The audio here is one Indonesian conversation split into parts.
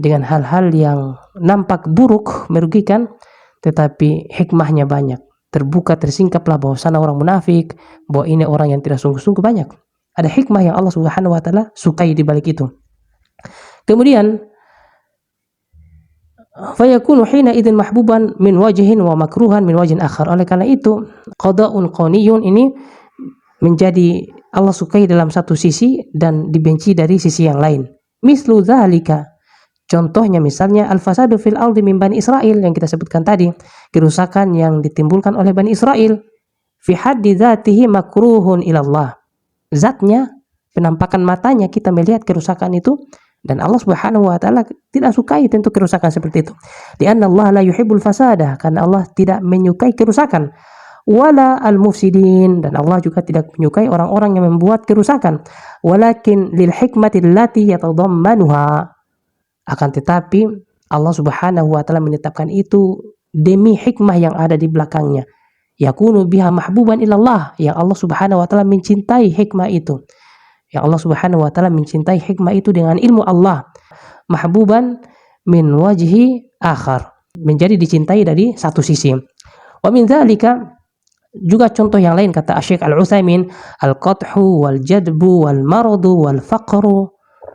dengan hal-hal yang nampak buruk, merugikan, tetapi hikmahnya banyak. Terbuka, tersingkaplah bahwa sana orang munafik, bahwa ini orang yang tidak sungguh-sungguh, banyak. Ada hikmah yang Allah Subhanahu wa taala sukai di balik itu. Kemudian fayakunu hina idzin mahbuban min wajhin wa makruhan min wajhin akhar. Oleh karena itu, qada'un qaniyun ini menjadi Allah sukai dalam satu sisi dan dibenci dari sisi yang lain. Mislu dzalika, contohnya misalnya al-fasadu fil ardi min Bani Israil yang kita sebutkan tadi, kerusakan yang ditimbulkan oleh Bani Israil. Fi haddi dzatihi makruhun ilallah. Zatnya, penampakan matanya kita melihat kerusakan itu, dan Allah Subhanahu wa taala tidak sukai tentu kerusakan seperti itu. Lianna Allah la yuhibbul fasada, karena Allah tidak menyukai kerusakan. Wala al-mufsidin, dan Allah juga tidak menyukai orang-orang yang membuat kerusakan. Walakin lil hikmati allati yatadammanuha, akan tetapi Allah Subhanahu wa taala menetapkan itu demi hikmah yang ada di belakangnya. Yakunu biha mahbuban ilallah, yang Allah Subhanahu wa taala mencintai hikmah itu. Yang Allah Subhanahu wa taala mencintai hikmah itu dengan ilmu Allah. Mahbuban min wajhi akhar, menjadi dicintai dari satu sisi. Wa min dzalika, juga contoh yang lain kata Syekh Al-Utsaimin, al-qathu wal jadbu wal maradu wal faqru,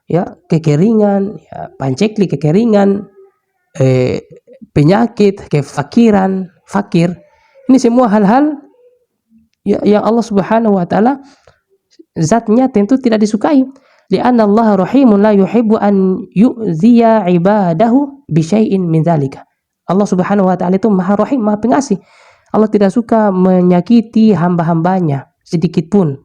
ya, kekeringan, ya, panceklik, kekeringan, penyakit, kefakiran, fakir. Ini semua hal-hal ya, yang Allah Subhanahu wa taala zatnya tentu tidak disukai. Li'anna Allah rahimun la yuhibbu an yu'ziya ibadahu bi syai'in min dzalika. Allah Subhanahu wa taala itu Maha Rahim, Maha Pengasih. Allah tidak suka menyakiti hamba-hambanya sedikit pun.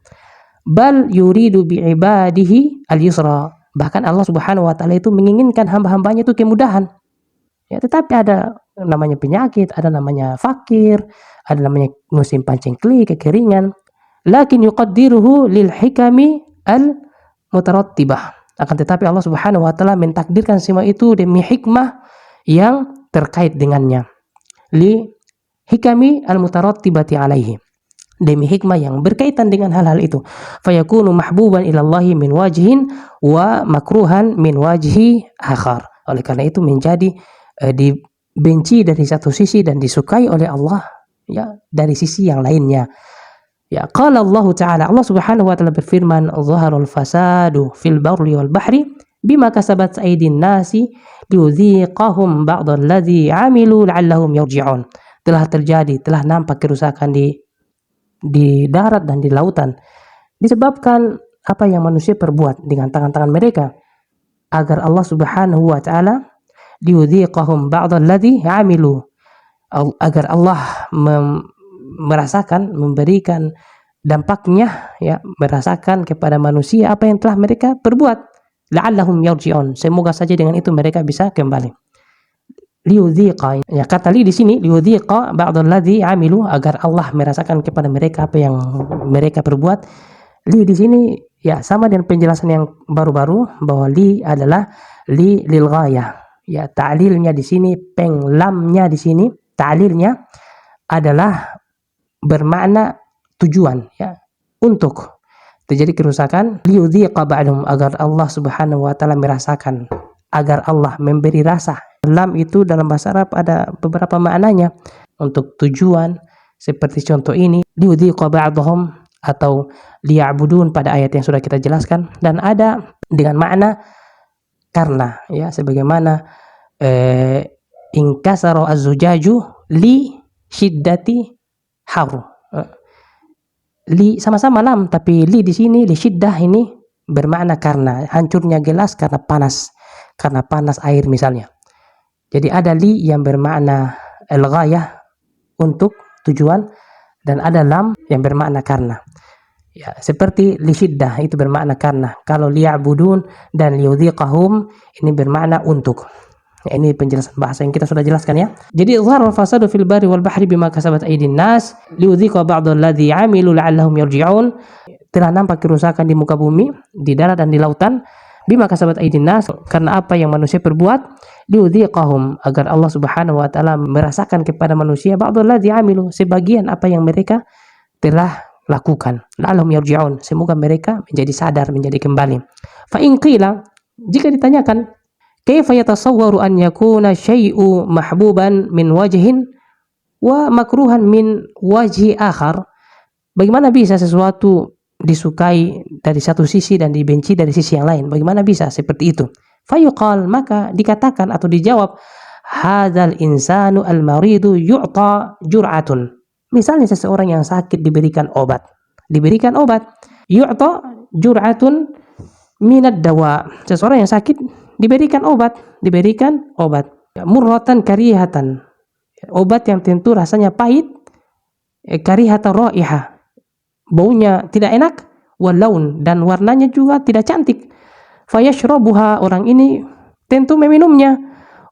Bal yuridu bi ibadihi al-yusra. Bahkan Allah Subhanahu wa taala itu menginginkan hamba-hambanya itu kemudahan. Ya, tetapi ada namanya penyakit, ada namanya fakir, ada namanya musim pancengklik, kekeringan. Lakin yuqaddiruhu lil hikami al mutarattibah. Akan tetapi Allah Subhanahu wa taala mentakdirkan semua itu demi hikmah yang terkait dengannya. Li hikami al mutarattibati alaihi, demi hikmah yang berkaitan dengan hal-hal itu. Fayakunu mahbuban ilallahi min wajhin wa makruhan min wajhi akhar. Oleh karena itu menjadi dibenci dari satu sisi dan disukai oleh Allah, ya, dari sisi yang lainnya. Ya, qala Allah Ta'ala, Allah Subhanahu wa taala berfirman, "Zaharul fasadu fil barri wal bahri bima kasabat aydin nasi liyudhiqahum ba'dalladzi 'amilu la'allahum yarji'un." Telah terjadi, telah nampak kerusakan di darat dan di lautan disebabkan apa yang manusia perbuat dengan tangan-tangan mereka, agar Allah Subhanahu wa taala liyudhiqahum ba'dalladzi 'amilu, agar Allah merasakan, memberikan dampaknya, ya, merasakan kepada manusia apa yang telah mereka perbuat. La'allahum yarji'un, semoga saja dengan itu mereka bisa kembali. Liyudhiqa, ya, kata li di sini liyudhiqa ba'dalladzi 'amilu, agar Allah merasakan kepada mereka apa yang mereka perbuat. Li di sini ya sama dengan penjelasan yang baru-baru bahwa li adalah li lil ghayah. Ya, ta'lilnya di sini, penglamnya di sini, ta'lilnya adalah bermakna tujuan, ya, untuk terjadi kerusakan. Liyudhiqa ba'dhum, agar Allah Subhanahu wa taala merasakan, agar Allah memberi rasa. Lam itu dalam bahasa Arab ada beberapa maknanya untuk tujuan, seperti contoh ini liyudhiqa ba'dhum atau liya'budun pada ayat yang sudah kita jelaskan, dan ada dengan makna karena, ya, sebagaimana inkasara az-zujaju li syiddati haru. Li sama-sama lam, tapi li di sini li syiddah ini bermakna karena hancurnya gelas, karena panas air misalnya. Jadi ada li yang bermakna al-ghayah, untuk tujuan, dan ada lam yang bermakna karena. Ya, seperti li syiddah itu bermakna karena. Kalau liya'budun dan liyudhiqahum ini bermakna untuk. Ya, ini penjelasan bahasa yang kita sudah jelaskan, ya. Jadi zaharul fasadu fil barri wal bahri bima kasabat aydin nas liyudhiqa ba'dalladzi 'amilu la'allahum yarji'un. Telah nampak kerusakan di muka bumi, di darat dan di lautan, bima kasabat aydin nas, karena apa yang manusia perbuat, liyudhiqahum, agar Allah Subhanahu wa taala merasakan kepada manusia ba'dalladzi 'amilu, sebagian apa yang mereka telah lakukan, la'allahum yarji'un, semoga mereka menjadi sadar, menjadi kembali. Fa in qila, jika ditanyakan, Kaifa yatasawwaru an yakuna syai'u mahbuban min wajhin wa makruhan min wajhi akhar? Bagaimana bisa sesuatu disukai dari satu sisi dan dibenci dari sisi yang lain? Bagaimana bisa seperti itu? Fayuqal, maka dikatakan atau dijawab, hadzal insanu al-maridu yu'ta jur'atun. Misalnya seseorang yang sakit diberikan obat. Yu'ta jur'atun minad dawa. Seseorang yang sakit diberikan obat. Murratan karihatan. Obat yang tentu rasanya pahit, karihatan raihah. Baunya tidak enak, walaun, dan warnanya juga tidak cantik. Fayashrabuha, orang ini tentu meminumnya.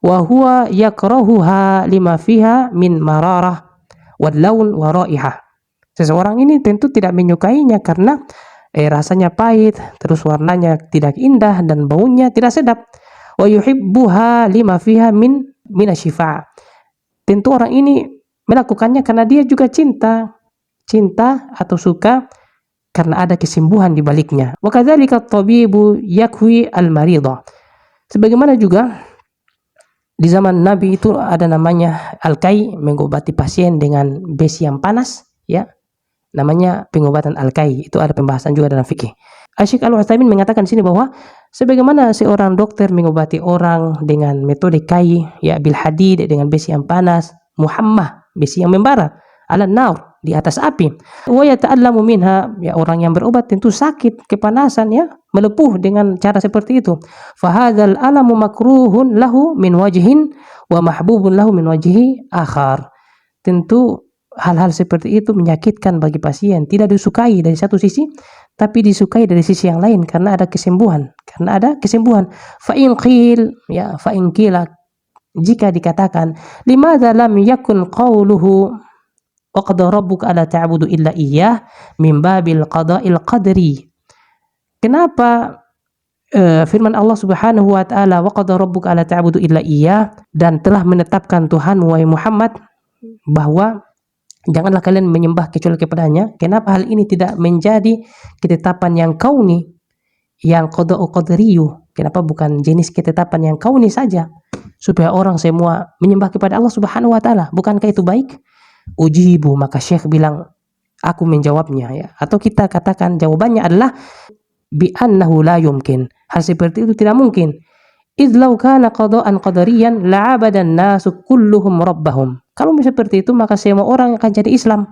Wa huwa yakrahuha lima fiha min mararah walaun wa raihah. Seseorang ini tentu tidak menyukainya karena rasanya pahit, terus warnanya tidak indah dan baunya tidak sedap. Wa yuhibbuha lima fiha min asyifa. Tentu orang ini melakukannya karena dia juga cinta atau suka karena ada kesembuhan di baliknya. Wa kadzalika at-tabibu yakwi al-maridah. Sebagaimana juga di zaman Nabi itu ada namanya al-kai, mengobati pasien dengan besi yang panas, ya. Namanya pengobatan al-kai. Itu ada pembahasan juga dalam fikih. Asy-Syaikh Al-Utsaimin mengatakan di sini bahwa sebagaimana seorang dokter mengobati orang dengan metode kai, ya, bil hadid, dengan besi yang panas, muhammah, besi yang membara, ala nar, di atas api. Wa yata'allamu minha, ya, orang yang berobat tentu sakit, kepanasan, ya, melepuh dengan cara seperti itu. Fa hadzal alamu makruhun lahu min wajhin wa mahbubun lahu min wajhi akhar. Tentu hal-hal seperti itu menyakitkan bagi pasien, tidak disukai dari satu sisi, tapi disukai dari sisi yang lain karena ada kesembuhan. Fa in qil, ya, fa in qila, jika dikatakan, limadza lam yakun qawluhu wa qad rabbuka alla ta'budu illa iyyah min babil qada'il qadri. Kenapa firman Allah Subhanahu wa taala wa qad rabbuka alla ta'budu illa iyyah, dan telah menetapkan Tuhan wahai Muhammad bahwa janganlah kalian menyembah kecuali kepadanya. Kenapa hal ini tidak menjadi ketetapan yang kauni, yang qada'u qadriyu? Kenapa bukan jenis ketetapan yang kauni saja, supaya orang semua menyembah kepada Allah Subhanahu wa taala? Bukankah itu baik? Ujibu, maka Syekh bilang, aku menjawabnya, ya, atau kita katakan jawabannya adalah bi annahu la yumkin. Hal seperti itu tidak mungkin. Idz law kana qada'an qadariyan la'abadan nasu kulluhum rabbahum. Kalau seperti itu maka semua orang akan jadi Islam.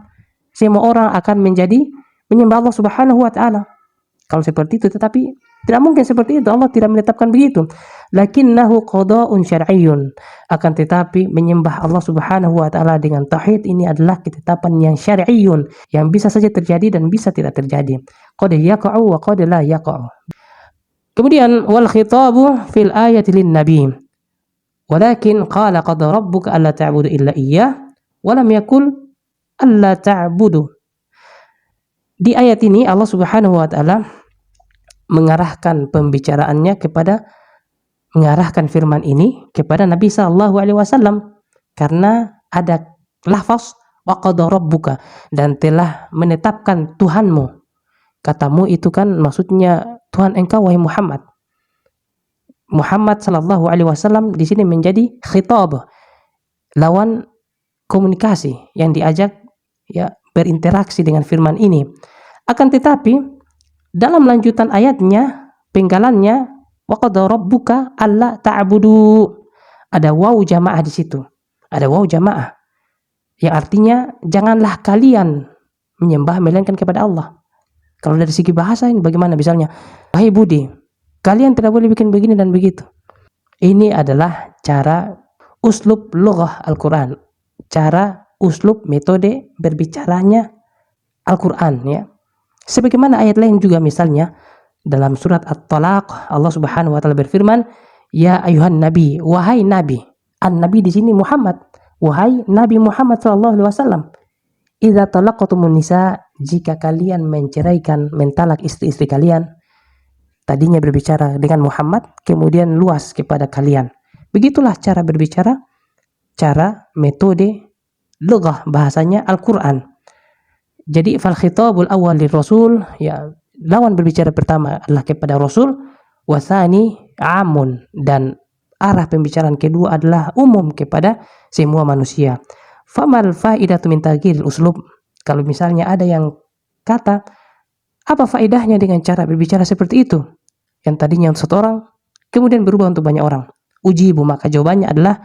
Semua orang akan menyembah Allah Subhanahu wa taala. Kalau seperti itu, tetapi tidak mungkin seperti itu. Allah tidak menetapkan begitu. Lakinnahu qada'un syar'iyyun. Akan tetapi menyembah Allah Subhanahu wa taala dengan tauhid ini adalah ketetapan yang syar'iyyun, yang bisa saja terjadi dan bisa tidak terjadi. Qad yaqa'u wa qad la yaqa'u. Kemudian wal khitabu fil ayati lin nabi. Walakin qala qad rabbuka alla ta'budu illa iyyah wa lam yakul alla ta'budu. Di ayat ini Allah Subhanahu wa taala mengarahkan firman ini kepada Nabi sallallahu alaihi wasallam karena ada lafaz wa qad rabbuka, dan telah menetapkan Tuhanmu. Katamu itu kan maksudnya Tuhan engkau wahai Muhammad. Muhammad sallallahu alaihi wasallam di sini menjadi khitab, lawan komunikasi yang diajak, ya, berinteraksi dengan firman ini. Akan tetapi dalam lanjutan ayatnya, penggalannya wa qad rabbuka alla ta'budu, ada waw jamaah di situ. Ada waw jamaah yang artinya janganlah kalian menyembah melainkan kepada Allah. Kalau dari segi bahasa ini bagaimana? Misalnya, wahai Budi, kalian tidak boleh bikin begini dan begitu. Ini adalah cara uslub lughah Al-Quran, cara uslub metode berbicaranya Al-Quran, ya. Sebagaimana ayat lain juga, misalnya dalam surat At-Talaq Allah Subhanahu wa taala berfirman, ya ayuhan nabi, wahai nabi. An-nabi di sini Muhammad, wahai Nabi Muhammad sallallahu alaihi wasallam. Idza talaqtumun nisa, jika kalian mentalak istri-istri kalian. Tadinya berbicara dengan Muhammad, kemudian luas kepada kalian. Begitulah cara berbicara, cara metode lughah bahasanya Al-Quran. Jadi fal khitabul awal lirrasul, ya, lawan berbicara pertama adalah kepada Rasul, wasani amun, dan arah pembicaraan kedua adalah umum kepada semua manusia. Famal faidatu min taghyiril uslub? Kalau misalnya ada yang kata, apa faedahnya dengan cara berbicara seperti itu? Yang tadinya untuk satu orang, kemudian berubah untuk banyak orang. Ujibu, maka jawabannya adalah